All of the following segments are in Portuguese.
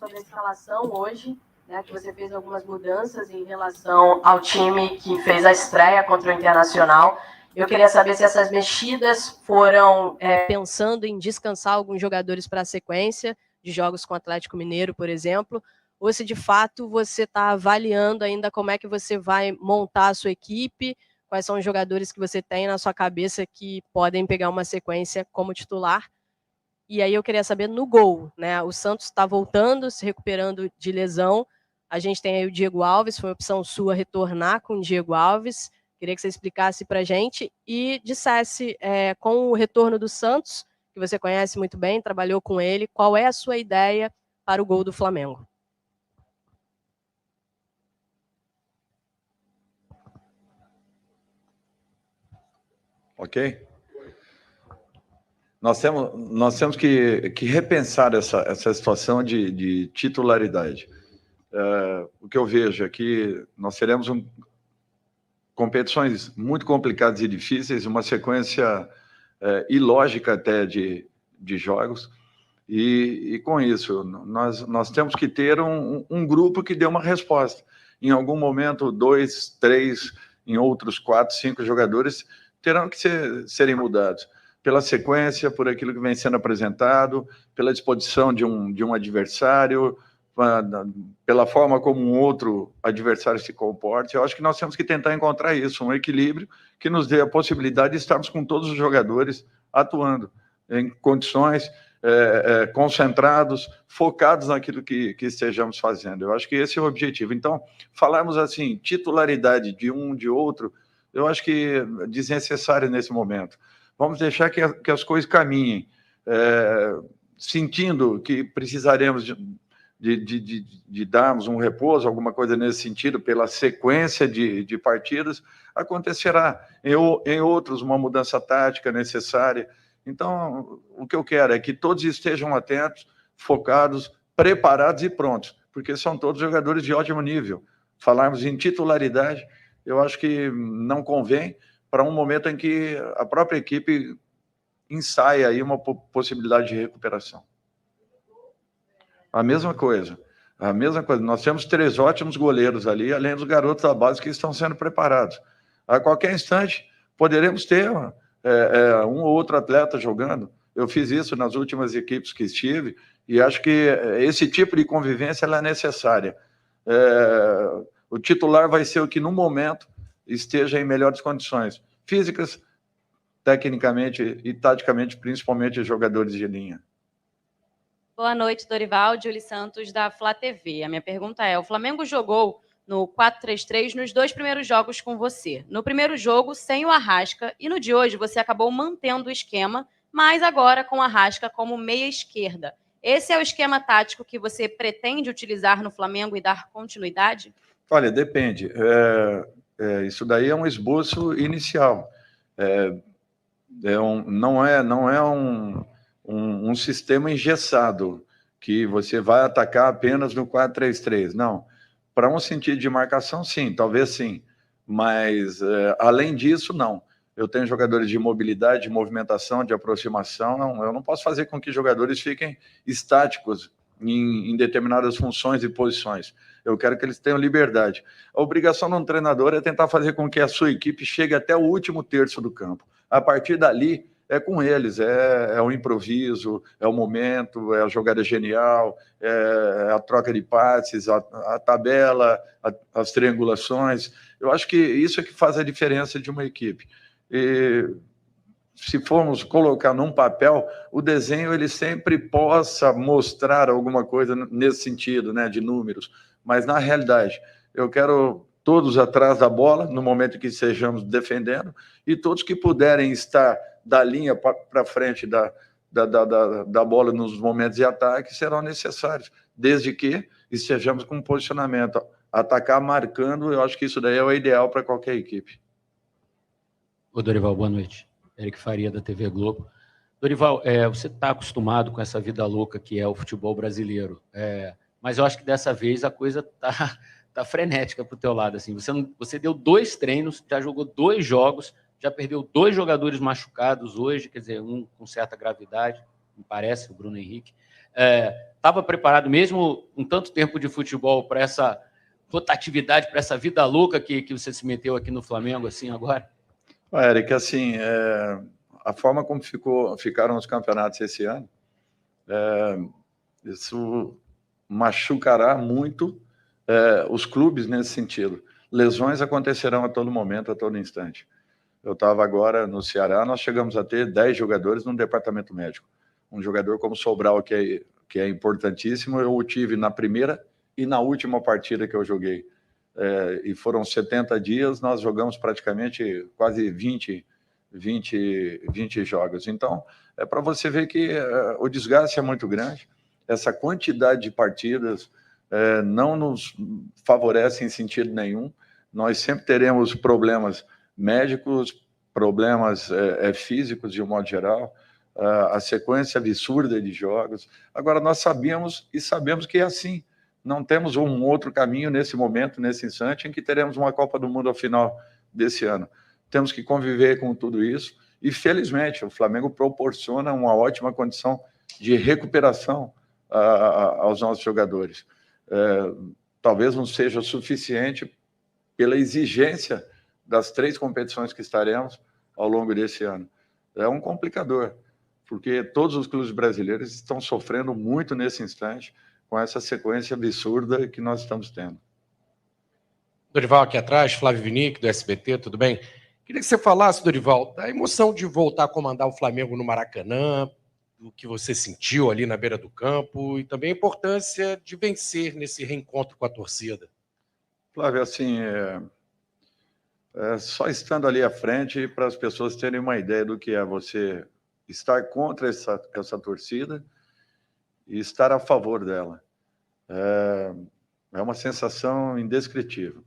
sobre a escalação hoje, né, que você fez algumas mudanças em relação ao time que fez a estreia contra o Internacional. Eu queria saber se essas mexidas foram pensando em descansar alguns jogadores para a sequência de jogos com o Atlético Mineiro, por exemplo, ou se de fato você está avaliando ainda como é que você vai montar a sua equipe, quais são os jogadores que você tem na sua cabeça que podem pegar uma sequência como titular. E aí eu queria saber no gol, né? O Santos está voltando, se recuperando de lesão. A gente tem aí o Diego Alves, foi uma opção sua retornar com o Diego Alves. Queria que você explicasse para a gente e dissesse, com o retorno do Santos, que você conhece muito bem, trabalhou com ele, qual é a sua ideia para o gol do Flamengo? Ok? Nós temos que repensar essa situação de titularidade. O que eu vejo é que nós teremos competições muito complicadas e difíceis, uma sequência ilógica até de jogos, e com isso nós temos que ter um grupo que dê uma resposta. Em algum momento, 2, 3, em outros 4, 5 jogadores terão que serem mudados pela sequência, por aquilo que vem sendo apresentado, pela disposição de um adversário, pela forma como um outro adversário se comporta. Eu acho que nós temos que tentar encontrar isso, um equilíbrio que nos dê a possibilidade de estarmos com todos os jogadores atuando em condições concentrados, focados naquilo que estejamos fazendo. Eu acho que esse é o objetivo. Então, falarmos assim, titularidade de um, de outro, eu acho que é desnecessário nesse momento. Vamos deixar que as coisas caminhem, sentindo que precisaremos de darmos um repouso, alguma coisa nesse sentido, pela sequência de partidas, acontecerá. Em outros, uma mudança tática necessária. Então, o que eu quero é que todos estejam atentos, focados, preparados e prontos, porque são todos jogadores de ótimo nível. Falarmos em titularidade, eu acho que não convém para um momento em que a própria equipe ensaia aí uma possibilidade de recuperação. A mesma coisa. Nós temos 3 ótimos goleiros ali, além dos garotos da base que estão sendo preparados. A qualquer instante, poderemos ter um ou outro atleta jogando. Eu fiz isso nas últimas equipes que estive e acho que esse tipo de convivência ela é necessária. O titular vai ser o que, no momento, esteja em melhores condições físicas, tecnicamente e taticamente, principalmente os jogadores de linha. Boa noite, Dorival. Julie Santos, da Flá TV. A minha pergunta é, o Flamengo jogou no 4-3-3 nos 2 primeiros jogos com você. No primeiro jogo, sem o Arrasca, e no de hoje você acabou mantendo o esquema, mas agora com o Arrasca como meia esquerda. Esse é o esquema tático que você pretende utilizar no Flamengo e dar continuidade? Olha, depende. Isso daí é um esboço inicial. Não é um sistema engessado, que você vai atacar apenas no 4-3-3. Não. Para um sentido de marcação, sim, talvez sim. Mas, além disso, não. Eu tenho jogadores de mobilidade, de movimentação, de aproximação. Eu não posso fazer com que jogadores fiquem estáticos em determinadas funções e posições. Eu quero que eles tenham liberdade. A obrigação de um treinador é tentar fazer com que a sua equipe chegue até o último terço do campo. A partir dali, é com eles, é o improviso, é o momento, é a jogada genial, é a troca de passes, a tabela, as triangulações. Eu acho que isso é que faz a diferença de uma equipe. E se formos colocar num papel, o desenho ele sempre possa mostrar alguma coisa nesse sentido, né, de números, mas na realidade eu quero todos atrás da bola no momento que estejamos defendendo e todos que puderem estar da linha para frente da bola nos momentos de ataque serão necessários, desde que estejamos com um posicionamento. Atacar marcando, eu acho que isso daí é o ideal para qualquer equipe. Ô, Dorival, boa noite. Eric Faria, da TV Globo. Dorival, você está acostumado com essa vida louca que é o futebol brasileiro, mas eu acho que dessa vez a coisa tá frenética para o teu lado. Assim. Você deu 2 treinos, já jogou 2 jogos, já perdeu 2 jogadores machucados hoje, quer dizer, um com certa gravidade, me parece, o Bruno Henrique. Estava preparado mesmo com tanto tempo de futebol para essa rotatividade, para essa vida louca que você se meteu aqui no Flamengo, assim, agora? Eric, assim, a forma como ficaram os campeonatos esse ano, isso machucará muito os clubes nesse sentido. Lesões acontecerão a todo momento, a todo instante. Eu estava agora no Ceará, nós chegamos a ter 10 jogadores no departamento médico. Um jogador como Sobral, que é importantíssimo, eu o tive na primeira e na última partida que eu joguei. E foram 70 dias, nós jogamos praticamente quase 20 jogos. Então, é para você ver que o desgaste é muito grande, essa quantidade de partidas não nos favorece em sentido nenhum. Nós sempre teremos problemas médicos, problemas físicos de um modo geral, a sequência absurda de jogos. Agora, nós sabemos que é assim. Não temos um outro caminho nesse momento, nesse instante, em que teremos uma Copa do Mundo ao final desse ano. Temos que conviver com tudo isso e, felizmente, o Flamengo proporciona uma ótima condição de recuperação aos nossos jogadores. Talvez não seja suficiente pela exigência das 3 competições que estaremos ao longo desse ano. É um complicador, porque todos os clubes brasileiros estão sofrendo muito nesse instante com essa sequência absurda que nós estamos tendo. Dorival, aqui atrás, Flávio Vinick, do SBT, tudo bem? Queria que você falasse, Dorival, da emoção de voltar a comandar o Flamengo no Maracanã, do que você sentiu ali na beira do campo e também a importância de vencer nesse reencontro com a torcida. Flávio, assim, só estando ali à frente para as pessoas terem uma ideia do que é você estar contra essa torcida e estar a favor dela. É uma sensação indescritível,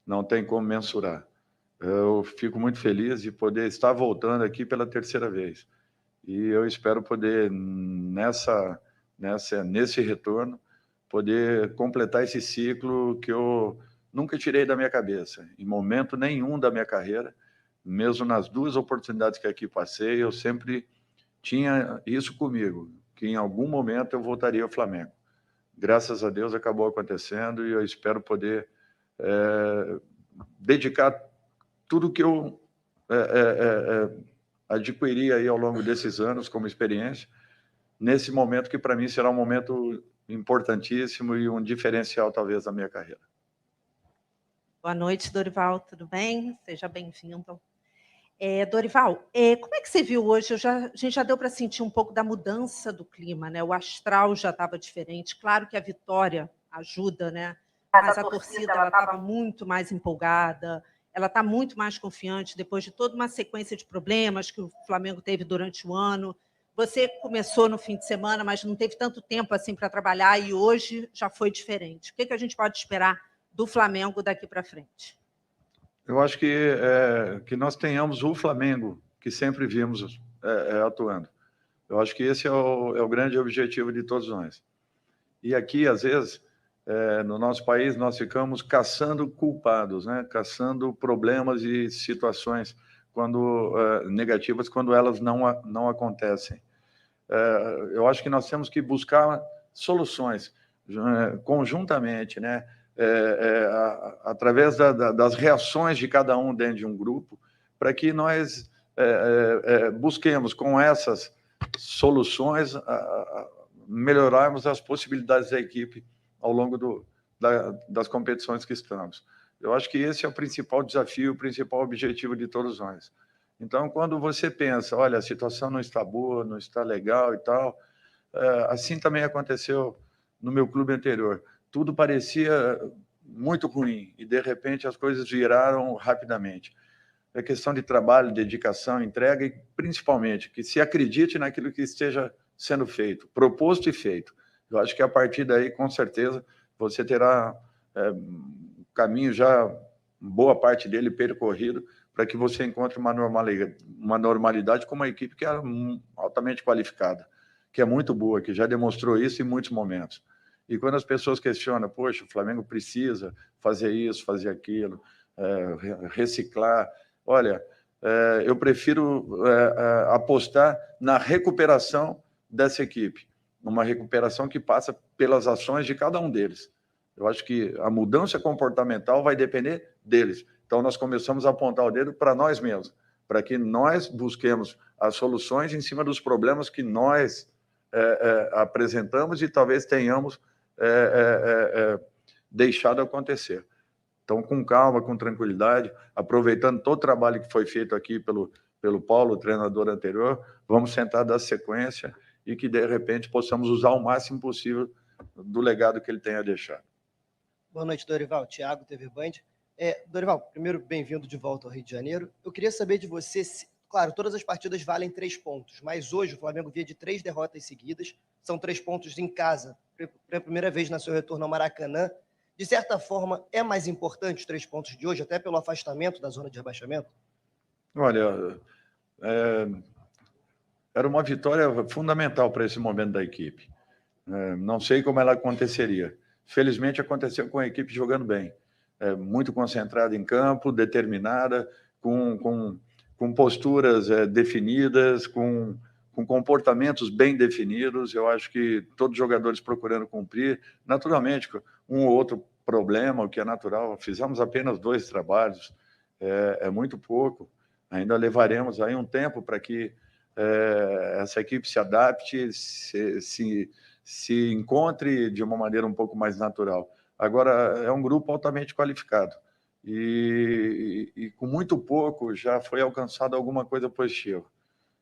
não tem como mensurar. Eu fico muito feliz de poder estar voltando aqui pela 3ª vez. E eu espero poder, nesse retorno, poder completar esse ciclo que eu nunca tirei da minha cabeça, em momento nenhum da minha carreira, mesmo nas 2 oportunidades que aqui passei, eu sempre tinha isso comigo, que em algum momento eu voltaria ao Flamengo. Graças a Deus acabou acontecendo e eu espero poder dedicar tudo que eu adquiri aí ao longo desses anos como experiência, nesse momento que para mim será um momento importantíssimo e um diferencial talvez da minha carreira. Boa noite, Dorival, tudo bem? Seja bem-vindo. Dorival, como é que você viu hoje? A gente já deu para sentir um pouco da mudança do clima, né? O astral já estava diferente. Claro que a vitória ajuda, né? Mas a torcida estava muito mais empolgada, ela está muito mais confiante depois de toda uma sequência de problemas que o Flamengo teve durante o ano. Você começou no fim de semana, mas não teve tanto tempo assim para trabalhar e hoje já foi diferente. O que a gente pode esperar do Flamengo daqui para frente? Eu acho que nós tenhamos o Flamengo que sempre vimos atuando. Eu acho que esse é o grande objetivo de todos nós. E aqui, às vezes, no nosso país, nós ficamos caçando culpados, né? Caçando problemas e situações negativas quando elas não acontecem. Eu acho que nós temos que buscar soluções conjuntamente, né? Através das reações de cada um dentro de um grupo, para que nós busquemos com essas soluções melhorarmos as possibilidades da equipe ao longo das competições que estamos. Eu acho que esse é o principal desafio, o principal objetivo de todos nós. Então, quando você pensa, olha, a situação não está boa, não está legal e tal, assim também aconteceu no meu clube anterior. Tudo parecia muito ruim e, de repente, as coisas viraram rapidamente. É questão de trabalho, dedicação, entrega e, principalmente, que se acredite naquilo que esteja sendo feito, proposto e feito. Eu acho que, a partir daí, com certeza, você terá caminho já, boa parte dele percorrido, para que você encontre uma normalidade com uma equipe que é altamente qualificada, que é muito boa, que já demonstrou isso em muitos momentos. E quando as pessoas questionam, poxa, o Flamengo precisa fazer isso, fazer aquilo, reciclar, olha, eu prefiro apostar na recuperação dessa equipe, numa recuperação que passa pelas ações de cada um deles. Eu acho que a mudança comportamental vai depender deles. Então, nós começamos a apontar o dedo para nós mesmos, para que nós busquemos as soluções em cima dos problemas que nós apresentamos e talvez tenhamos deixado acontecer. Então, com calma, com tranquilidade, aproveitando todo o trabalho que foi feito aqui pelo Paulo, o treinador anterior, vamos sentar, dar sequência e que, de repente, possamos usar o máximo possível do legado que ele tem a deixar. Boa noite, Dorival. Thiago, TV Band. Dorival, primeiro, bem-vindo de volta ao Rio de Janeiro. Eu queria saber de você, claro, todas as partidas valem 3 pontos, mas hoje o Flamengo via de 3 derrotas seguidas, são 3 pontos em casa, pela primeira vez na seu retorno ao Maracanã. De certa forma, é mais importante os 3 pontos de hoje, até pelo afastamento da zona de rebaixamento? Olha, era uma vitória fundamental para esse momento da equipe. Não sei como ela aconteceria. Felizmente aconteceu com a equipe jogando bem, muito concentrada em campo, determinada, com posturas definidas, com comportamentos bem definidos. Eu acho que todos os jogadores procurando cumprir, naturalmente, um ou outro problema, o que é natural. Fizemos apenas 2 trabalhos, é muito pouco. Ainda levaremos aí um tempo para que essa equipe se adapte, se encontre de uma maneira um pouco mais natural. Agora, é um grupo altamente qualificado e com muito pouco já foi alcançado alguma coisa positiva.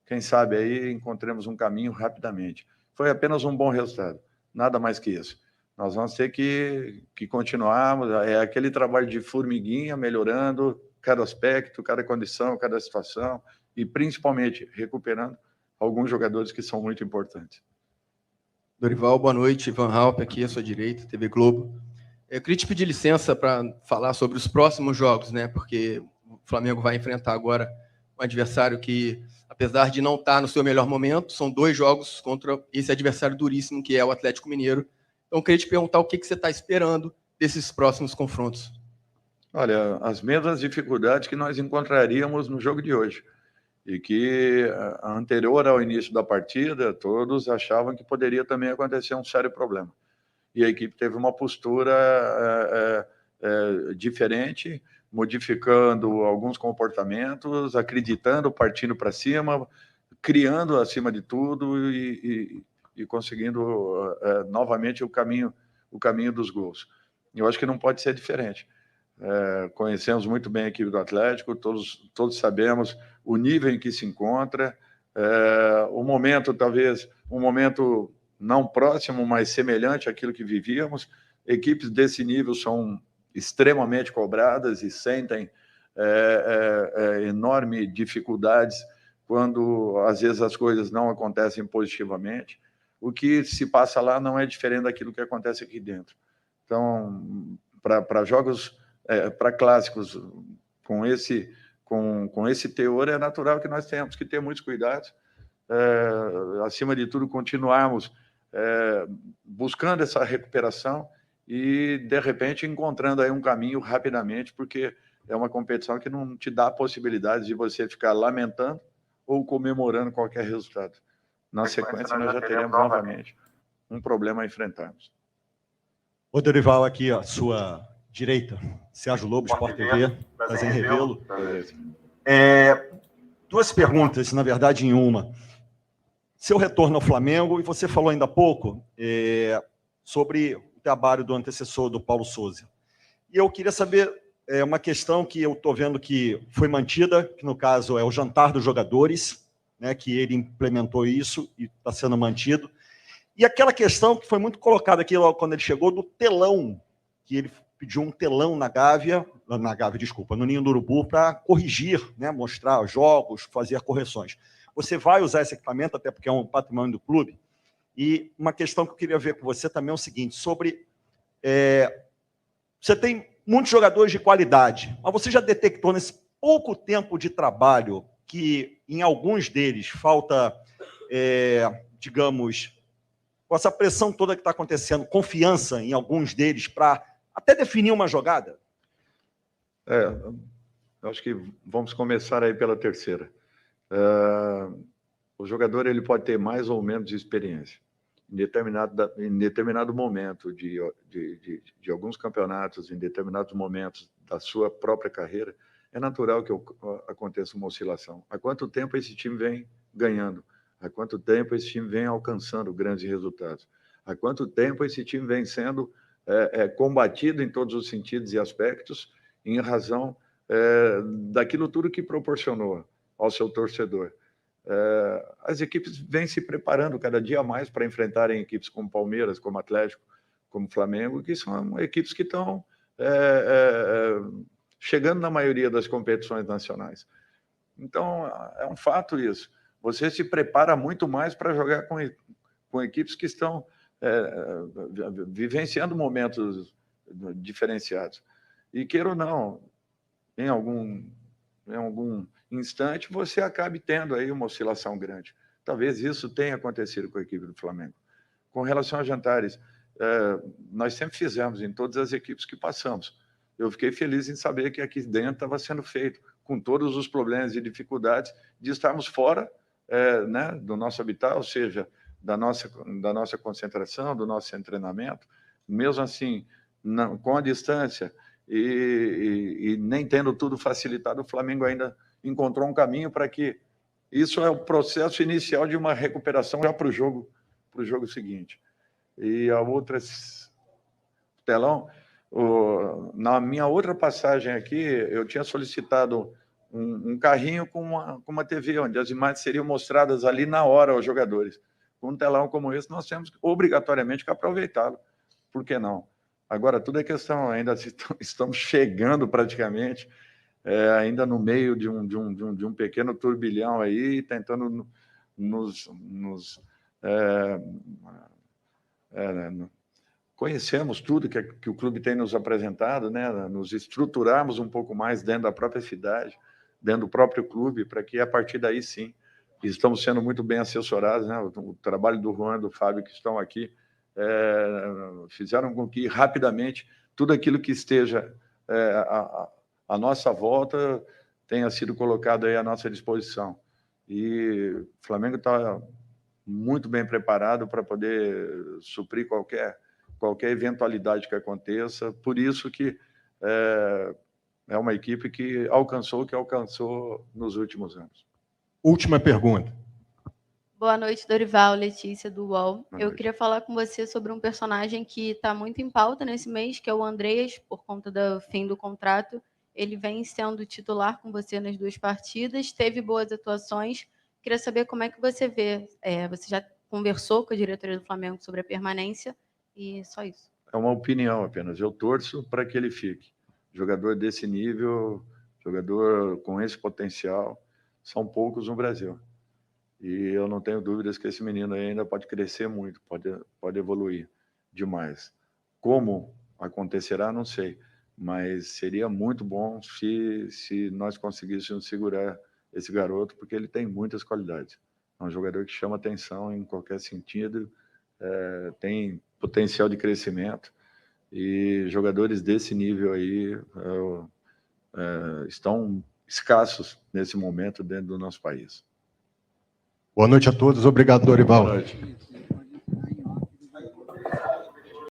Quem sabe aí encontremos um caminho rapidamente. Foi apenas um bom resultado, nada mais que isso. Nós vamos ter que continuarmos, aquele trabalho de formiguinha, melhorando cada aspecto, cada condição, cada situação e principalmente recuperando alguns jogadores que são muito importantes. Dorival, boa noite. Ivan Halpe aqui à sua direita, TV Globo. Eu queria te pedir licença para falar sobre os próximos jogos, né? Porque o Flamengo vai enfrentar agora um adversário que, apesar de não estar no seu melhor momento, são 2 jogos contra esse adversário duríssimo que é o Atlético Mineiro. Então, eu queria te perguntar o que você está esperando desses próximos confrontos. Olha, as mesmas dificuldades que nós encontraríamos no jogo de hoje. E que, anterior ao início da partida, todos achavam que poderia também acontecer um sério problema. E a equipe teve uma postura diferente, modificando alguns comportamentos, acreditando, partindo para cima, criando acima de tudo e conseguindo novamente o caminho dos gols. Eu acho que não pode ser diferente. Conhecemos muito bem a equipe do Atlético, todos sabemos o nível em que se encontra, o momento, talvez, um momento não próximo, mas semelhante àquilo que vivíamos. Equipes desse nível são extremamente cobradas e sentem enormes dificuldades quando, às vezes, as coisas não acontecem positivamente. O que se passa lá não é diferente daquilo que acontece aqui dentro. Então, para jogos... para clássicos com esse teor, é natural que nós tenhamos que ter muitos cuidados, acima de tudo, continuarmos buscando essa recuperação e, de repente, encontrando aí um caminho rapidamente, porque é uma competição que não te dá a possibilidade de você ficar lamentando ou comemorando qualquer resultado. Na sequência, nós já teremos novamente um problema a enfrentarmos. Ô, Dorival, aqui, à sua direita, Sérgio Lobo, Sport TV, prazer em revê-lo. 2 perguntas, na verdade, em uma. Seu retorno ao Flamengo, e você falou ainda há pouco sobre o trabalho do antecessor do Paulo Sousa. E eu queria saber uma questão que eu estou vendo que foi mantida, que no caso é o jantar dos jogadores, né, que ele implementou isso e está sendo mantido. E aquela questão que foi muito colocada aqui logo quando ele chegou, do telão, que ele pediu um telão no Ninho do Urubu, para corrigir, né, mostrar jogos, fazer correções. Você vai usar esse equipamento, até porque é um patrimônio do clube. E uma questão que eu queria ver com você também é o seguinte, sobre... você tem muitos jogadores de qualidade, mas você já detectou nesse pouco tempo de trabalho que em alguns deles falta, digamos, com essa pressão toda que está acontecendo, confiança em alguns deles para até definir uma jogada? Acho que vamos começar aí pela terceira. O jogador ele pode ter mais ou menos experiência. em determinado momento de alguns campeonatos, em determinados momentos da sua própria carreira, é natural que aconteça uma oscilação. Há quanto tempo esse time vem ganhando? Há quanto tempo esse time vem alcançando grandes resultados? Há quanto tempo esse time vem sendo combatido em todos os sentidos e aspectos em razão daquilo tudo que proporcionou ao seu torcedor? As equipes vêm se preparando cada dia mais para enfrentarem equipes como Palmeiras, como Atlético, como Flamengo, que são equipes que estão chegando na maioria das competições nacionais. Então, é um fato isso. Você se prepara muito mais para jogar com equipes que estão vivenciando momentos diferenciados. E queira ou não, em algum instante, você acabe tendo aí uma oscilação grande. Talvez isso tenha acontecido com a equipe do Flamengo. Com relação a jantares, nós sempre fizemos em todas as equipes que passamos. Eu fiquei feliz em saber que aqui dentro estava sendo feito, com todos os problemas e dificuldades de estarmos fora do nosso habitat, ou seja, da nossa concentração, do nosso treinamento. Mesmo assim, com a distância e nem tendo tudo facilitado, o Flamengo ainda encontrou um caminho para que isso é o processo inicial de uma recuperação já para o jogo seguinte. E a outra telão, na minha outra passagem aqui, eu tinha solicitado um carrinho com uma TV, onde as imagens seriam mostradas ali na hora aos jogadores. Com um telão como esse, nós temos obrigatoriamente que aproveitá-lo. Por que não? Agora, tudo é questão, ainda estamos chegando praticamente, ainda no meio de um pequeno turbilhão aí, tentando conhecemos tudo que o clube tem nos apresentado, né? Nos estruturarmos um pouco mais dentro da própria cidade, dentro do próprio clube, para que a partir daí sim, estamos sendo muito bem assessorados, né? O trabalho do Juan e do Fábio que estão aqui fizeram com que rapidamente tudo aquilo que esteja à nossa volta tenha sido colocado aí à nossa disposição. E o Flamengo está muito bem preparado para poder suprir qualquer eventualidade que aconteça. Por isso que é uma equipe que alcançou o que alcançou nos últimos anos. Última pergunta. Boa noite, Dorival, Letícia do UOL. Boa Eu noite. queria falar com você sobre um personagem que está muito em pauta nesse mês, que é o Andreas, por conta do fim do contrato. Ele vem sendo titular com você nas 2 partidas, teve boas atuações. Queria saber como é que você vê. Você já conversou com a diretoria do Flamengo sobre a permanência e só isso. É uma opinião apenas. Eu torço para que ele fique. Jogador desse nível, jogador com esse potencial, são poucos no Brasil. E eu não tenho dúvidas que esse menino ainda pode crescer muito, pode evoluir demais. Como acontecerá, não sei. Mas seria muito bom se nós conseguíssemos segurar esse garoto, porque ele tem muitas qualidades. É um jogador que chama atenção em qualquer sentido, tem potencial de crescimento, e jogadores desse nível aí estão escassos nesse momento dentro do nosso país. Boa noite a todos. Obrigado, Dorival. Boa noite.